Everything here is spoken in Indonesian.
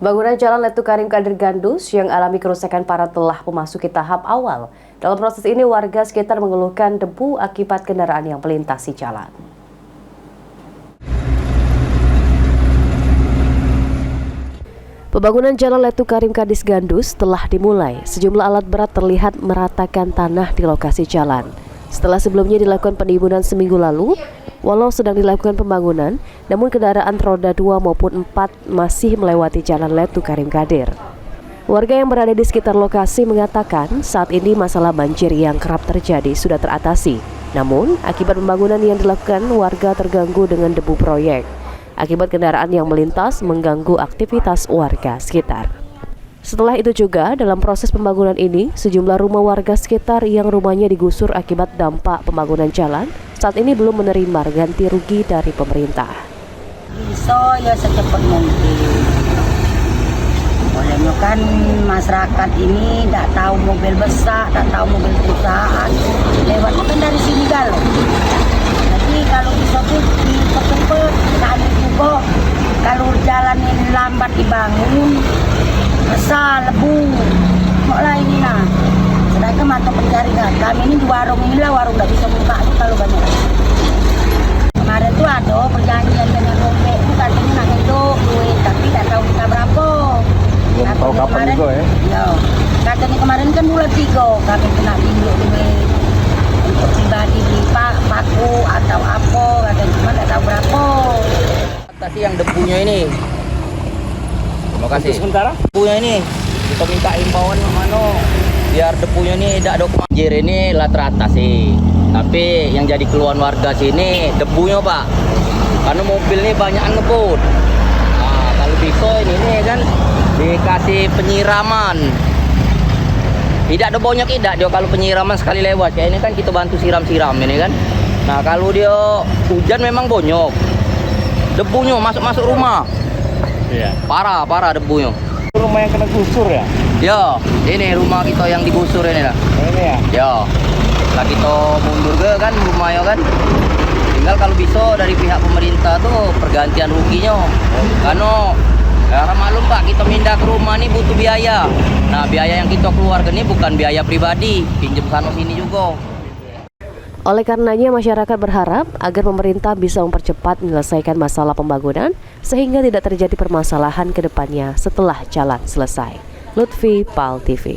Bangunan Jalan Letu Karim Kadir Gandus yang alami kerusakan parah telah memasuki tahap awal. Dalam proses ini, warga sekitar mengeluhkan debu akibat kendaraan yang melintasi jalan. Pembangunan Jalan Letu Karim Kadis Gandus telah dimulai. Sejumlah alat berat terlihat meratakan tanah di lokasi jalan. Setelah sebelumnya dilakukan penimbunan seminggu lalu, walau sedang dilakukan pembangunan, namun kendaraan roda 2 maupun 4 masih melewati Jalan Letu Karim Kadir. Warga yang berada di sekitar lokasi mengatakan saat ini masalah banjir yang kerap terjadi sudah teratasi. Namun, akibat pembangunan yang dilakukan, warga terganggu dengan debu proyek. Akibat kendaraan yang melintas mengganggu aktivitas warga sekitar. Setelah itu juga, dalam proses pembangunan ini, sejumlah rumah warga sekitar yang rumahnya digusur akibat dampak pembangunan jalan saat ini belum menerima ganti rugi dari pemerintah. Bisa ya secepat mungkin. Olehnya kan masyarakat ini tidak tahu mobil besar, tidak tahu mobil perusahaan. Lewatnya kan dari sini galau. Jadi kalau bisa tuh cepet-cepet, kami juga kalau jalan ini lambat dibangun, besar lebu, lah ini nah. Sedangkan mata pencarian kami ini di warung inilah warung tidak bisa buka kalau banyak. Kemarin tuh ada perjanjian dengan Rompek itu katanya nak hidup duit, tapi tidak tahu kita berapa. Belum tahu kapan juga ya? Ya, katanya kemarin kan bulan 3 kami kena hidup duit untuk pribadi beli paku atau apa, katanya cuma tidak tahu berapa. Atasi yang debunya ini. Terima kasih. Sementara Debunya ini kita minta imbauan mana biar debunya ini tidak ada banjir ini lah teratasi. Tapi yang jadi keluhan warga sini debunya Pak. Karena mobil ini banyak ngebut. Nah, kalau bisa ini kan dikasih penyiraman. Tidak ada bonyok tidak dia kalau penyiraman sekali lewat. Kayak ini kan kita bantu siram-siram ini kan. Nah, kalau dia hujan memang bonyok. Debunya masuk rumah. iya. Parah debunya. Rumah yang kena gusur ya? Ya, ini rumah kita yang digusur ini lah. Ini ya? Ya, lah kita mundur ke kan rumahnya kan. Tinggal kalau bisa dari pihak pemerintah tuh pergantian ruginya. Karena ya maklum Pak, kita pindah ke rumah ini butuh biaya. Nah, biaya yang kita keluarkan ini bukan biaya pribadi, pinjam sana sini juga. Oleh karenanya, masyarakat berharap agar pemerintah bisa mempercepat menyelesaikan masalah pembangunan sehingga tidak terjadi permasalahan ke depannya setelah jalan selesai. Lutfi, PAL TV.